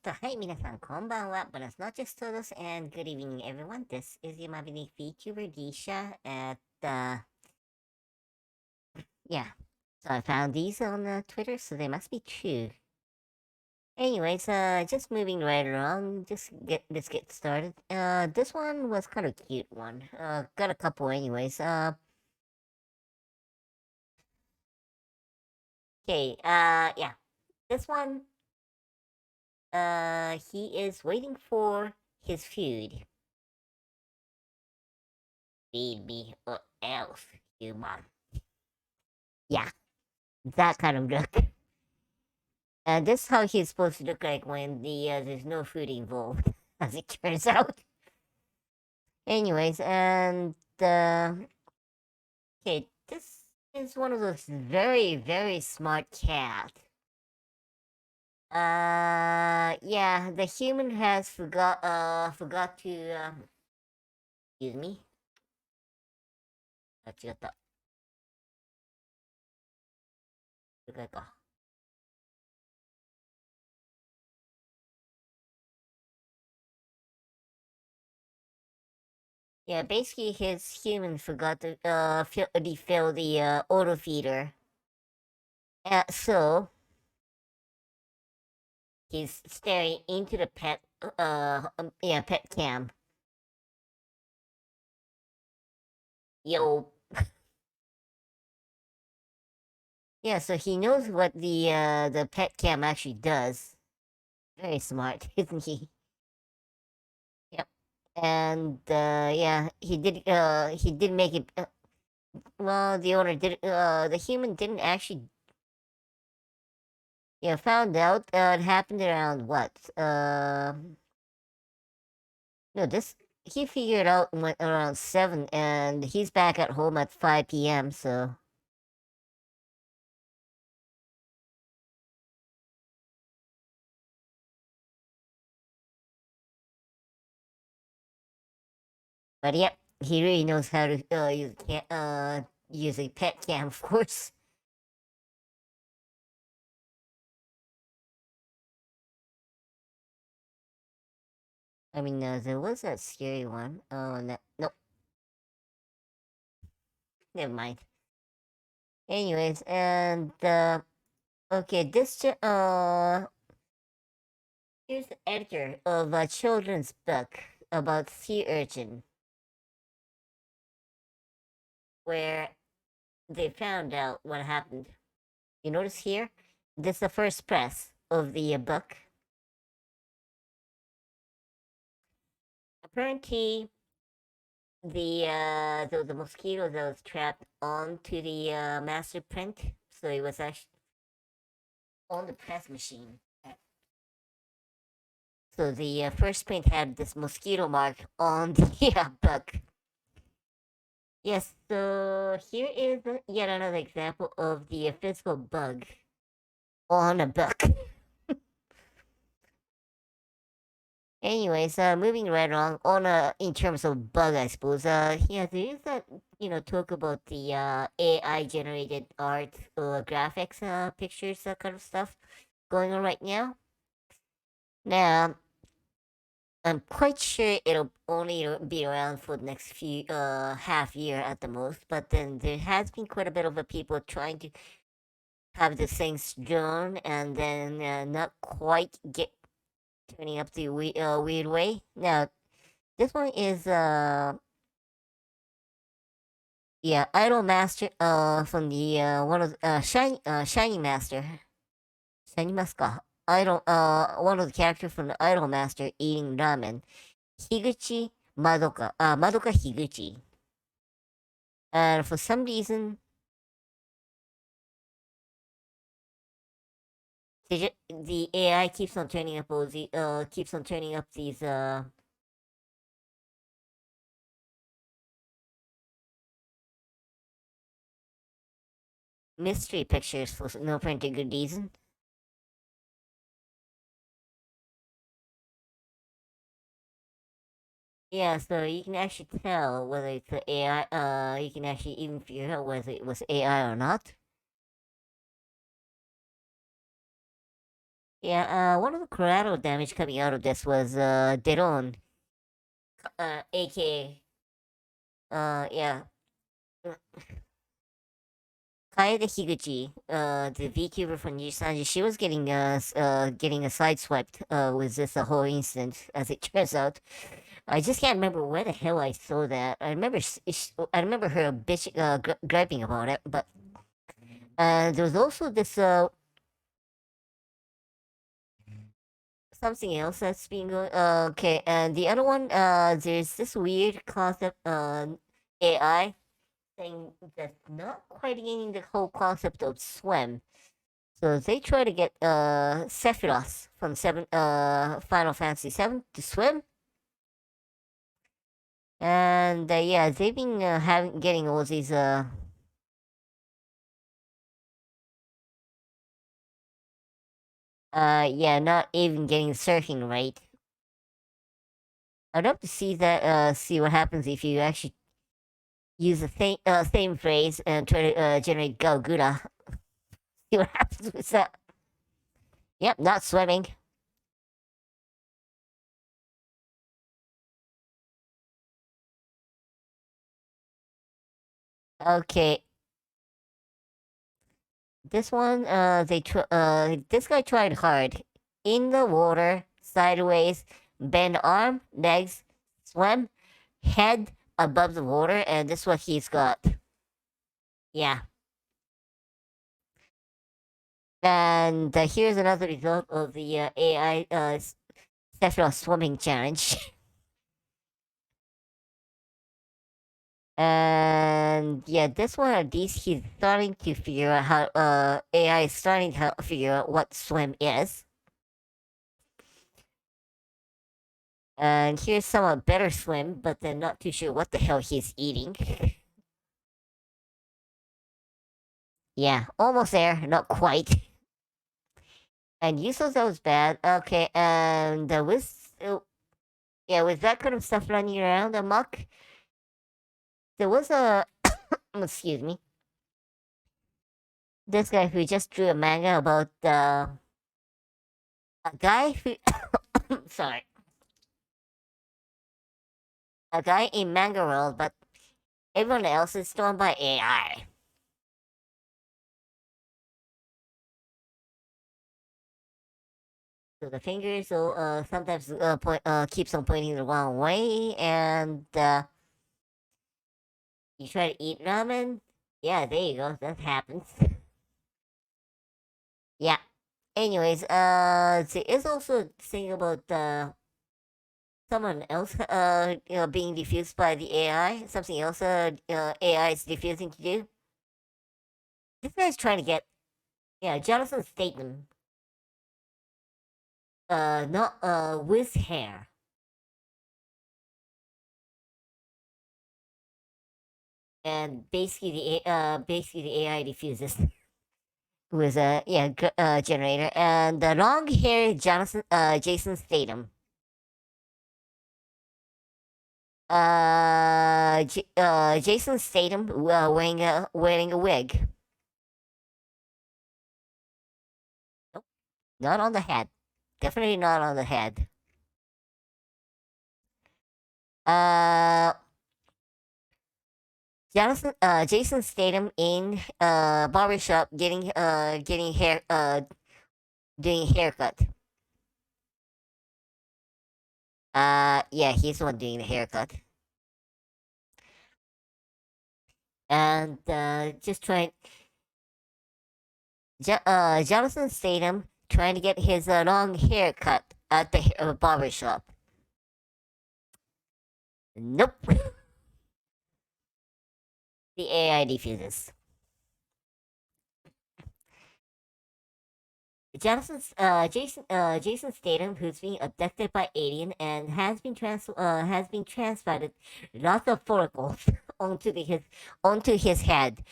はい、皆さん、こんばんは。Buenas noches todos, and good evening, everyone. This is your Mavini VTuber Disha yeah. So I found these on Twitter, so they must be true. Anyways, just moving right along, let's get started. This one was kind of cute one. Got a couple anyways. Okay, yeah. This one, he is waiting for his food. Feed me or else, human. Yeah, that kind of look. And this is how he's supposed to look like when there's no food involved, as it turns out. Anyways, and okay, this is one of those very very smart cat. Yeah, the human has forgot to excuse me. あ、違った。了解か。Yeah, basically his human forgot to refill the auto feeder. So he's staring into the pet cam. Yo. Yeah, so he knows what the pet cam actually does. Very smart, isn't he? Yep. And yeah, he did make it. Well, the owner did. The human didn't actually. Yeah, found out. It happened around what? No, this he figured out when around 7, and he's back at home at 5 p.m. So, but yep, he really knows how to use a pet cam, of course. I mean, there was that scary one. Oh, no, nope, never mind. Anyways, and okay, here's the editor of a children's book about sea urchin, where they found out what happened. You notice here, this is the first press of the book. Apparently, the mosquito that was trapped onto the master print, so it was actually on the press machine. So the first print had this mosquito mark on the book. Yes, so here is yet another example of the physical bug on a book. Anyways, moving right along on in terms of bug, I suppose. Yeah, there is that talk about the AI generated art or graphics, pictures, that kind of stuff going on right now. Now, I'm quite sure it'll only be around for the next few half year at the most. But then there has been quite a bit of people trying to have the things drawn and then not quite get turning up the weird way. Now, this one is yeah, Idol Master from the one of Shiny Master. Shiny Master. Idol one of the characters from the Idol Master eating ramen. Higuchi Madoka Higuchi. And for some reason the AI keeps on turning up these mystery pictures for no apparent good reason. Yeah, so you can actually tell whether it's a AI. You can actually even figure out whether it was AI or not. Yeah, one of the collateral damage coming out of this was Deron, yeah, uh, Kaede Higuchi, the VTuber from Nijisanji. She was getting a sideswiped with this whole incident, as it turns out. I just can't remember where the hell I saw that. I remember her bitch griping about it, but there was also this something else that's been going. Okay, and the other one, there's this weird concept AI thing that's not quite getting the whole concept of swim. So they try to get Sephiroth from Final Fantasy 7 to swim, and yeah, they've been having getting all these yeah, not even getting surfing right. I'd love to see that see what happens if you actually use the same phrase and try to generate Galguda. See what happens with that. Yep, not swimming. Okay, this one this guy tried hard. In the water, sideways, bend arm, legs, swim, head above the water, and this is what he's got. Yeah. And here's another result of the AI Sephiroth swimming challenge. And yeah, this one at least he's starting to figure out how AI is starting to figure out what swim is. And here's somewhat better swim, but then not too sure what the hell he's eating. Yeah, almost there, not quite. And you thought that was bad. Okay, and yeah, with that kind of stuff running around amok, there was a excuse me, this guy who just drew a manga about a guy who sorry, a guy in manga world, but everyone else is drawn by AI. So the fingers will sometimes keeps on pointing the wrong way, and you try to eat ramen. Yeah, there you go. That happens. Yeah. Anyways, there is also a thing about someone else being diffused by the AI. Something else AI is diffusing to do. This guy's trying to get Jonathan Statham not with hair. And basically the AI diffuses with a generator, and the long hair Jonathan Jason Statham. Jason Statham wearing a wig. Nope, not on the head. Definitely not on the head. Uh, Jason Statham in barbershop getting hair doing haircut. Yeah, he's the one doing the haircut, and just trying Jonathan Statham trying to get his long hair cut at the barber shop. Nope. The AI defuses. Jason Statham, who's being abducted by alien and has been transplanted lots of follicles onto his head.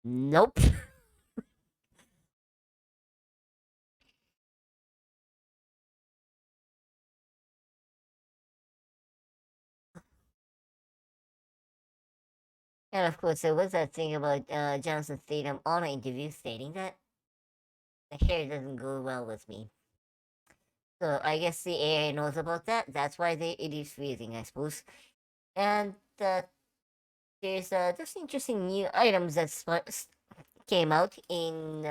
Nope. And of course, there was that thing about Jonathan Statham on an interview stating that The hair doesn't go well with me. So I guess the AI knows about that. That's why it is freezing, I suppose. And there's just interesting new items that came out in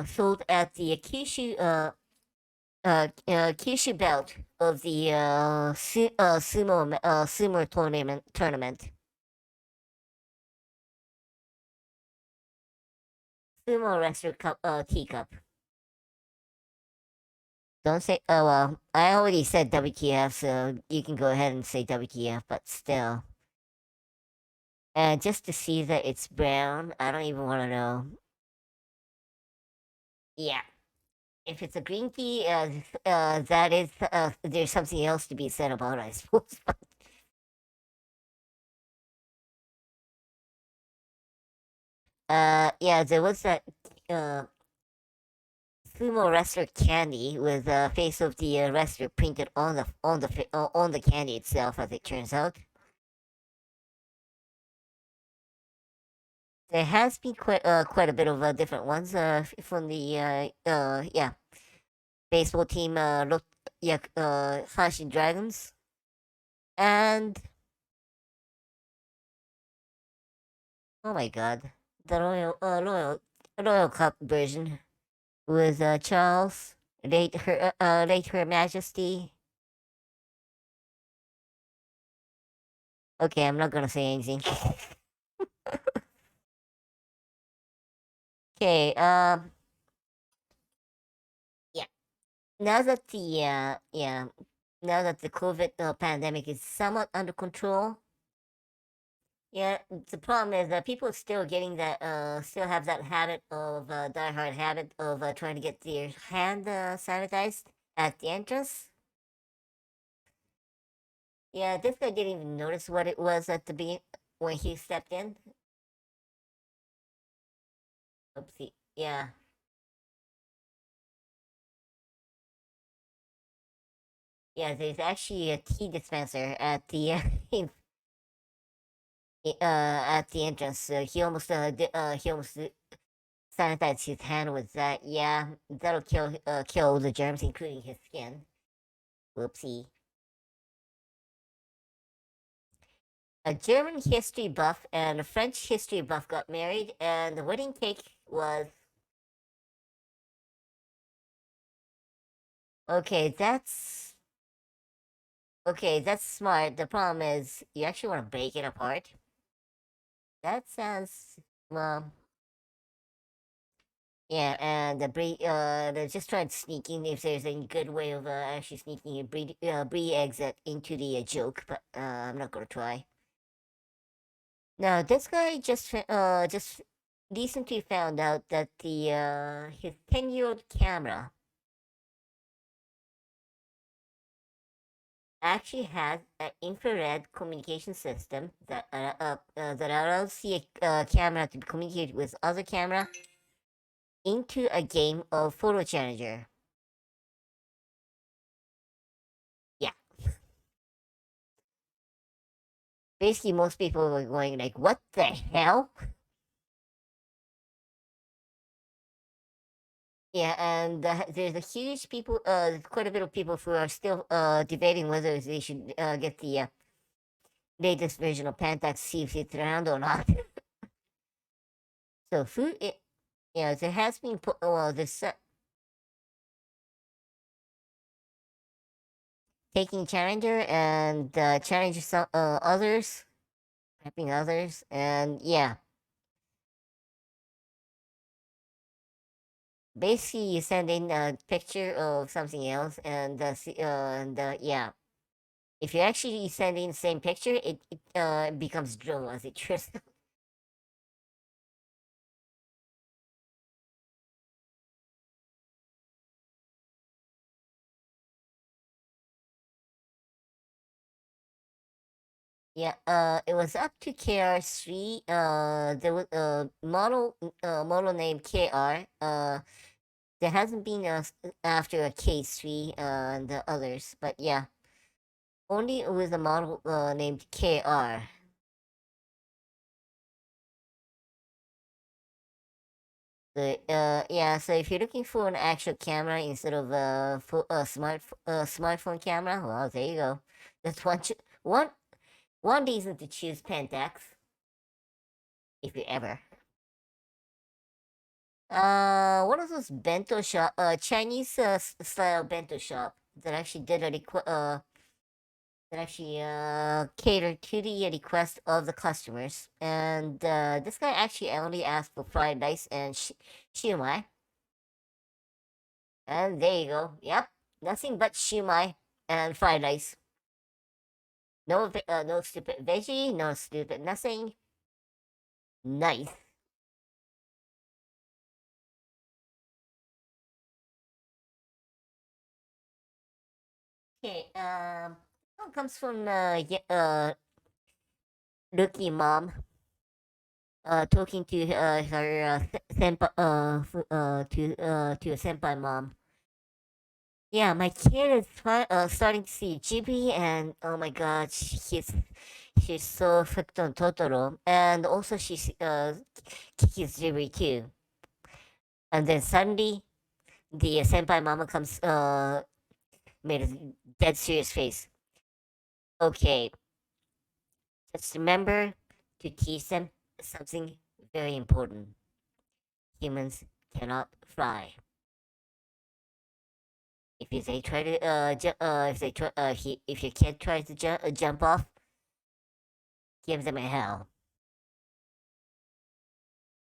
sold at the Kyushu belt of the sumo tournament. Sumo wrestler cup teacup. Don't say. Oh well, I already said WTF, so you can go ahead and say WTF. But still, and just to see that it's brown, I don't even want to know. Yeah, if it's a green tea, that is there's something else to be said about, I suppose. Yeah, there was that uh sumo wrestler candy with the face of the wrestler printed on on the candy itself, as it turns out. There has been quite a bit of different ones from the yeah, baseball team Hanshin Dragons, and oh my god, the Royal Cup version with Charles, late Her Majesty. Okay, I'm not gonna say anything. Okay, yeah. Now that the now that the COVID pandemic is somewhat under control, yeah, the problem is that people still getting that still have that habit of diehard habit of trying to get their hand sanitized at the entrance. Yeah, this guy didn't even notice what it was at the beginning when he stepped in. Oopsie. Yeah, yeah. There's actually a tea dispenser at the at the entrance. He almost sanitized his hand with that. Yeah, that'll kill the germs, including his skin. Whoopsie. A German history buff and a French history buff got married, and the wedding cake was okay. That's smart. The problem is you actually want to break it apart. That sounds well. Yeah, and they're just trying to sneak in if there's any good way of actually sneaking in brie eggs into the joke, but I'm not gonna try. Now, this guy just recently found out that the his 10-year-old camera actually has an infrared communication system that allows the camera to communicate with other camera into a game of photo challenger. Yeah, basically most people were going like, "What the hell?" Yeah, and there's a huge quite a bit of people who are still debating whether they should get the latest version of Pentax, see if it's around or not. So yeah, there has been well, this taking Challenger and challenge some others, prepping others, and yeah, basically you send in a picture of something else, and yeah, if you actually send in the same picture, it becomes draw as it turns. Yeah, it was up to KR3. There was a model named KR. There hasn't been after a K3 and the others, but yeah, only with a model named KR. So, yeah, so if you're looking for an actual camera instead of a smartphone camera, well, there you go. That's one reason to choose Pentax if you ever. One of those bento shop, Chinese style bento shop that actually that actually catered to the request of the customers. And this guy actually only asked for fried rice and shumai. And there you go. Yep, nothing but shumai and fried rice. No stupid veggie, no stupid nothing. Nice. Okay. One comes from Lucky mom. Talking to her senpai to a senpai mom. Yeah, my kid is starting to see Ghibli, and oh my god, she's so hooked on Totoro, and also she's Kiki's Ghibli too. And then suddenly, the senpai mama comes made a dead serious face. Okay, just remember to teach them something very important. Humans cannot fly. If they try to if they try if your kid tries to jump off, give them a hell.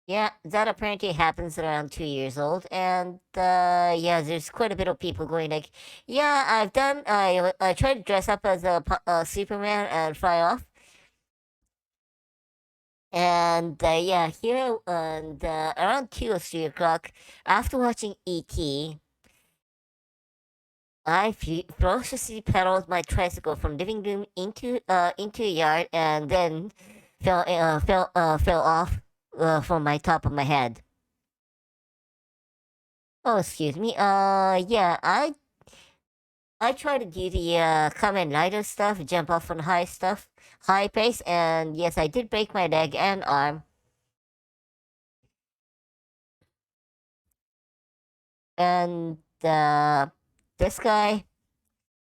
Yeah, that apparently happens around 2 years old, and yeah, there's quite a bit of people going like, yeah, I tried to dress up as a Superman and fly off, and yeah, here and around 2 or 3 o'clock, after watching ET, I ferociously pedaled my tricycle from living room into a yard, and then fell off from my top of my head. Oh, excuse me. Yeah, I try to do the Kamen Rider stuff, jump off on high pace, and yes, I did break my leg and arm. And this guy,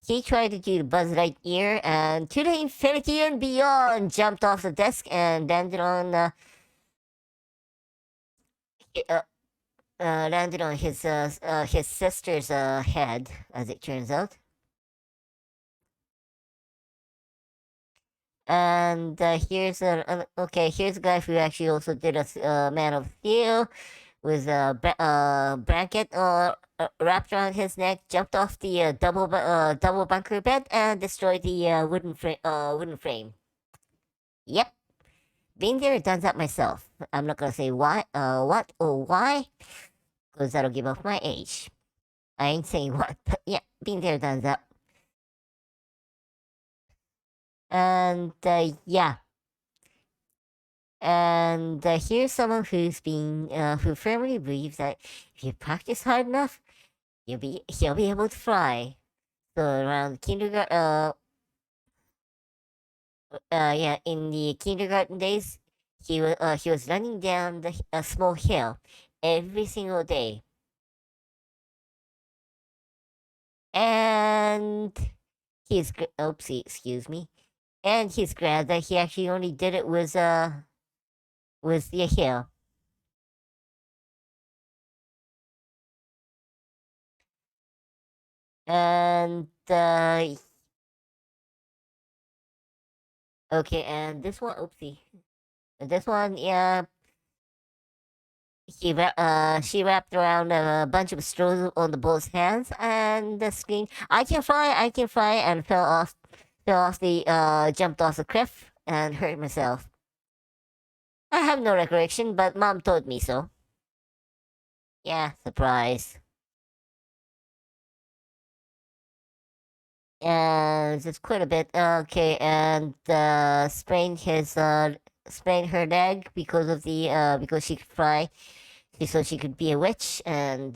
he tried to do the Buzz Lightyear, and to the infinity and beyond, jumped off the desk and hi- uh, landed on his sister's head, as it turns out. And here's a guy who actually also did Man of Steel with a blanket wrapped around his neck, jumped off the double bunker bed, and destroyed the wooden frame. Yep, been there, done that myself. I'm not gonna say what or why, because that'll give off my age. I ain't saying what, but yeah, been there, done that. And yeah, and here's someone who firmly believes that if you practice hard enough, he'll be able to fly. So around yeah, in the kindergarten days, he was running down a small hill every single day, and oopsie, excuse me, and he's glad that he actually only did it with the hill. And okay, and this one, oopsie, this one, yeah, she wrapped around a bunch of straws on the bull's hands and the screamed, I can fly," and jumped off the cliff and hurt myself. I have no recollection, but mom told me so. Yeah, surprise. And it's quite a bit. Okay, and sprained her leg because of the because she could fly, so she could be a witch, and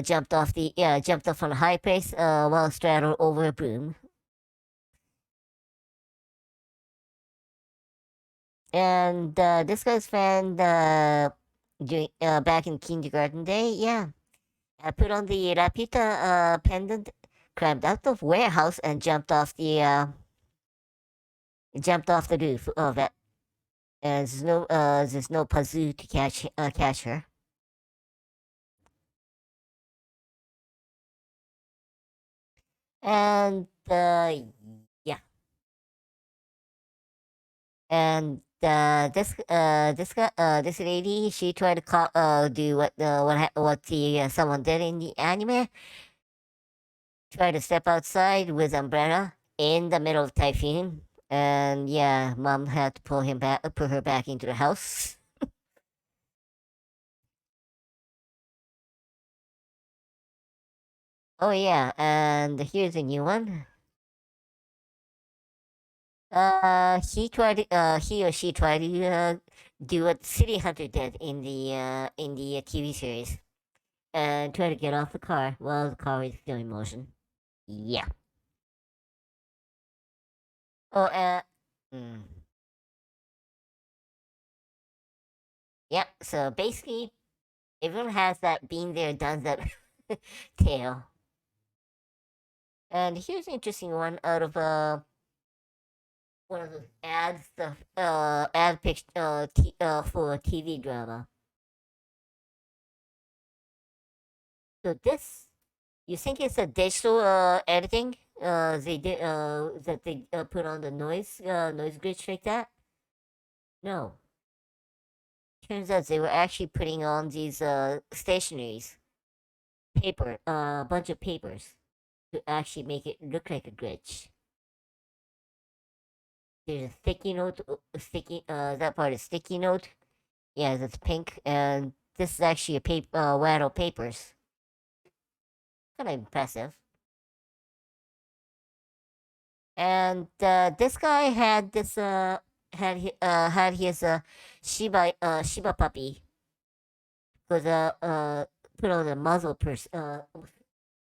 jumped off on a high pace while straddled over a broom. And this guy's friend, back in kindergarten day, yeah, I put on the Rapita pendant, climbed out of warehouse, and jumped off the roof of it. There's no Pazoo to catch her. And yeah, and this lady, she tried to do what the someone did in the anime, tried to step outside with umbrella in the middle of typhoon, and yeah, mom had to put her back into the house. Oh yeah, and here's a new one. He or she tried to do what City Hunter did in the TV series, and try to get off the car while the car is still in motion. Yeah. Oh, mm, yeah. So basically, everyone has that been there, done that tale. And here's an interesting one out of one of those ads, the ad pic for a TV drama. So this, you think it's a digital editing? They did that they put on the noise glitch like that. No, turns out they were actually putting on these stationaries, bunch of papers to actually make it look like a glitch. There's a sticky note, sticky that part is sticky note. Yeah, that's pink, and this is actually a wad of papers. Kind of impressive. And this guy had his Shiba puppy because put on the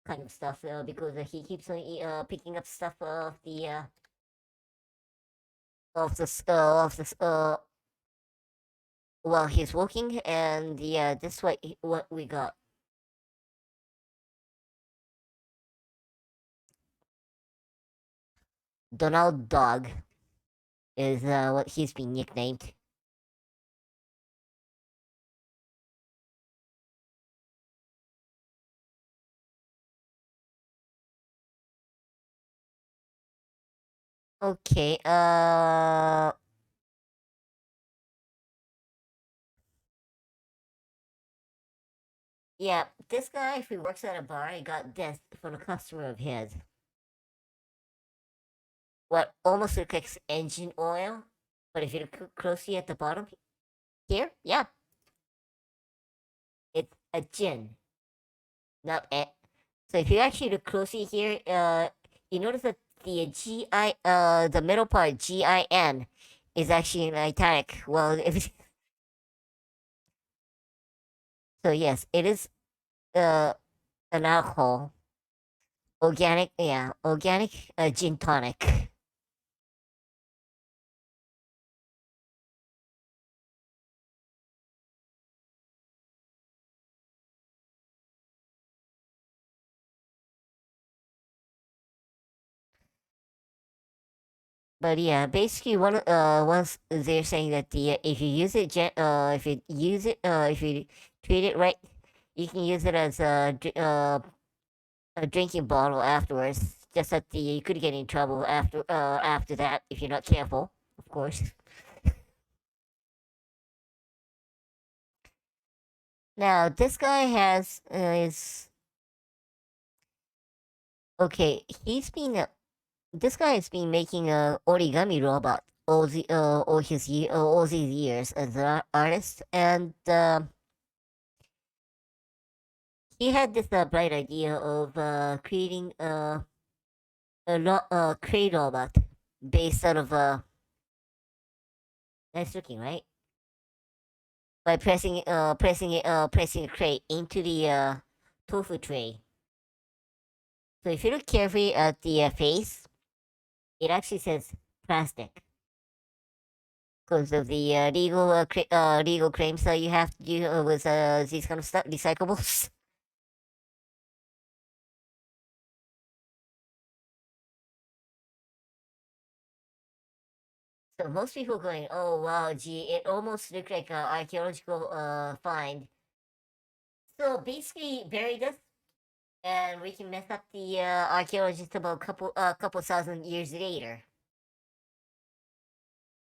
kind of stuff because he keeps on picking up stuff of this while he's walking, and yeah, this is what we got. Donald Dog is what he's been nicknamed. Okay, yeah, this guy, if he works at a bar, he got this from a customer of his. What almost looks like engine oil, but if you look closely at the bottom here, yeah, it's a gin, not a. So if you actually look closely here, you notice that the middle part GIN is actually in italic. Well, if so, yes, it is uh an alcohol, organic, yeah, organic gin tonic. But yeah, basically, once they're saying that if you treat it right, you can use it as a drinking bottle afterwards. Just that you could get in trouble after that if you're not careful, of course. Now this guy has is okay. This guy has been making a origami robot all these years as an artist, and he had this bright idea of creating a crate robot based out of nice looking, right? By pressing a crate into the tofu tray. So if you look carefully at the face, it actually says plastic because of the legal claims that you have to do with these kind of stuff, recyclables. So most people going, oh wow, gee, it almost looked like an archaeological find. So basically, buried us, and we can mess up the archaeologists about couple thousand years later.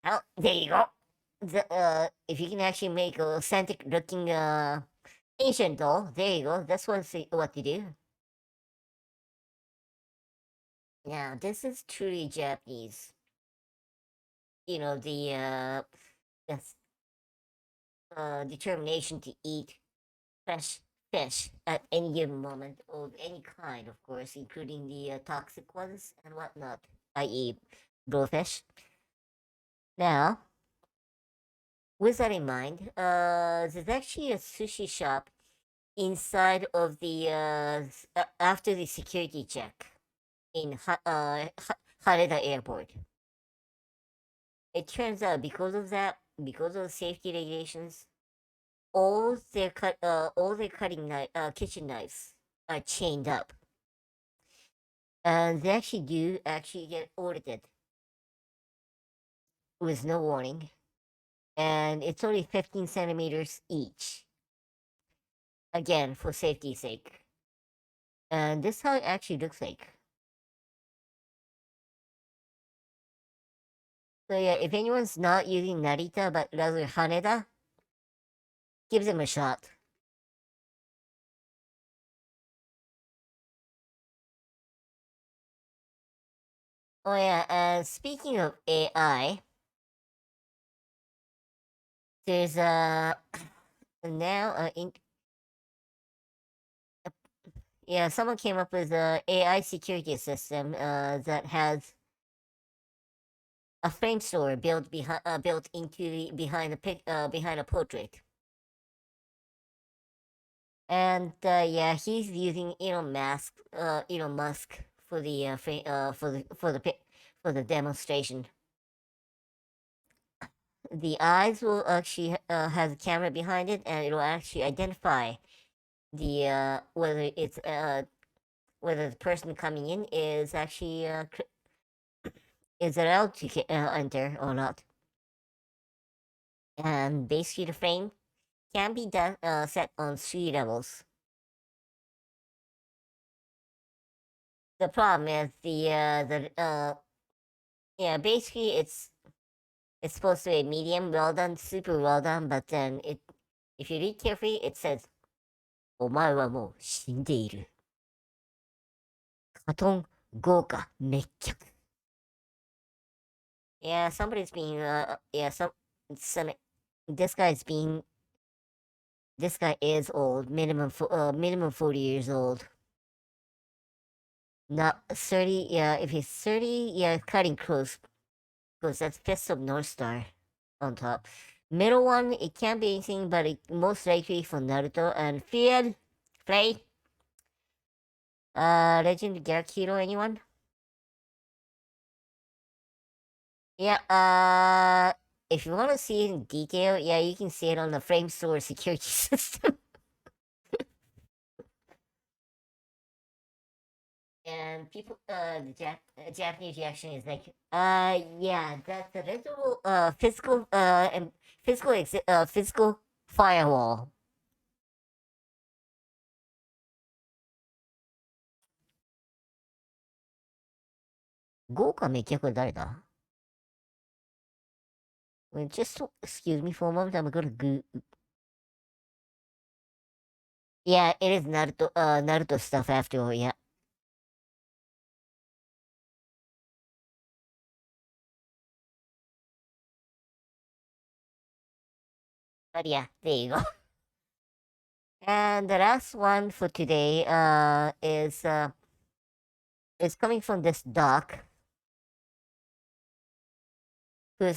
Oh, there you go. If you can actually make a authentic looking ancient doll, there you go. That's what you do. Now, this is truly Japanese. You know, the determination to eat fresh fish at any given moment of any kind, of course, including the toxic ones and whatnot, i.e., blowfish. Now, with that in mind, there's actually a sushi shop inside of the after the security check in Haneda Airport. It turns out because of the safety regulations, all their kitchen knives are chained up, and they actually do actually get audited with no warning, and it's only 15 centimeters each. Again, for safety's sake, and this is how it actually looks like. So yeah, if anyone's not using Narita but rather Haneda, give them a shot. Oh yeah, and speaking of AI, there's now yeah, someone came up with a AI security system that has a frame store built into behind a portrait. And yeah, he's using Elon Musk for the for the demonstration. The eyes will actually have a camera behind it, and it'll actually identify the whether the person coming in is actually is allowed to enter or not. And basically, the frame can be set on 3 levels. The problem is the yeah, basically it's supposed to be medium well done, super well done, but then if you read carefully, it says お前はもう死んでいる。カトン豪華滅却. Yeah, somebody's being yeah, some this guy's being this guy is old, minimum 40 years old. Not 30, yeah, if he's 30, yeah, cutting close. Because that's Fist of North Star on top. Middle one, it can't be anything but most likely from Naruto. And Field, Play, Legend Gyakiro, anyone? Yeah, if you want to see it in detail, yeah, you can see it on the Frame Store security system. And people, Japanese reaction is like, yeah, that's a literal, physical firewall. 豪華滅却誰だ Just excuse me for a moment. I'm gonna go. Yeah, it is Naruto stuff after all. Yeah, but yeah, there you go. And the last one for today is coming from this doc who had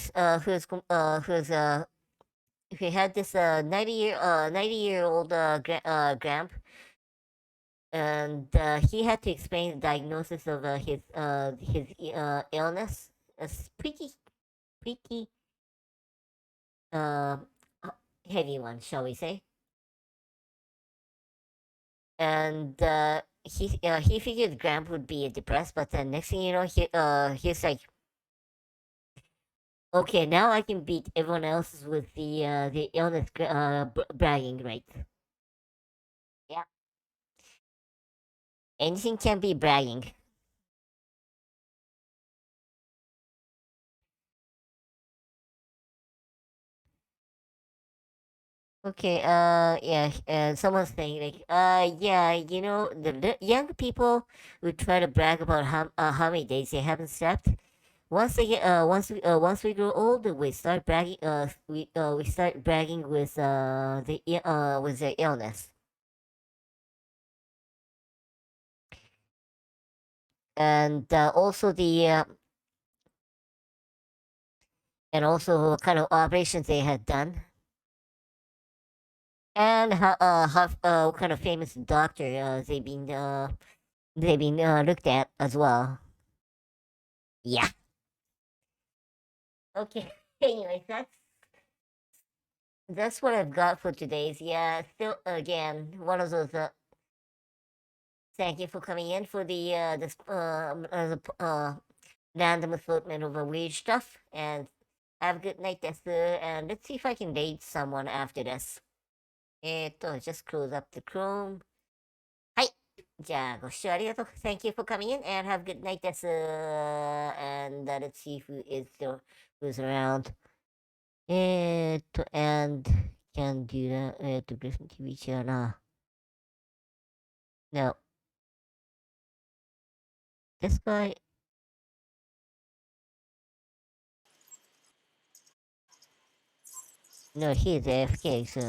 this 90-year old gramp, and he had to explain the diagnosis of his illness. It's pretty uh, heavy one, shall we say? And he figured Gramp would be depressed, but then next thing you know, he's like, okay, now I can beat everyone else with the illness bragging right. Yeah, anything can be bragging. Okay, yeah, someone's saying like, yeah, the young people who try to brag about how many days they haven't slept. Once we grow old, we start bragging. We start bragging with with the illness, and also what kind of operations they had done, and what kind of famous doctor they've been looked at as well. Yeah. Okay. Anyways, that's what I've got for today's. Yeah. Still, again, one of those. Thank you for coming in for the random assortment of weird stuff. And have a good night, Esther. And let's see if I can date someone after this. Just close up the Chrome. はい。じゃあ、ご視聴ありがとう。Thank you for coming in and have a good night, Esther. And let's see who's around. And can do that. Griffin TV 違うな。No. This guy. No, he's AFK, so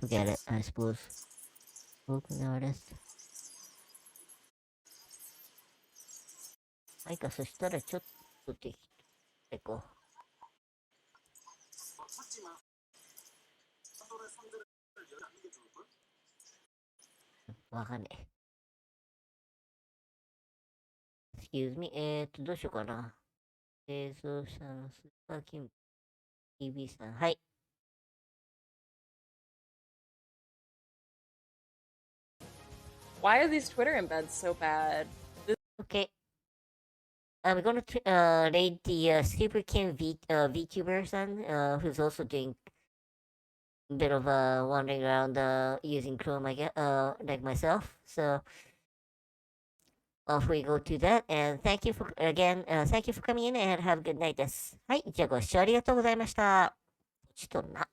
forget it, I suppose. Spoken artist. はいか、そしたらちょっとできてこう。わかんねえ。Excuse me. どうしようかな。製造者のスーパーキング TV さん。はい。Why are these Twitter embeds so bad? Okay. I'm gonna raid the Super Kim VTuber son, who's also doing a bit of wandering around using Chrome, I guess, like myself. So off we go to that, and thank you for coming in and have a good night です。はい、じゃあご視聴ありがとうございました。ちょっとな。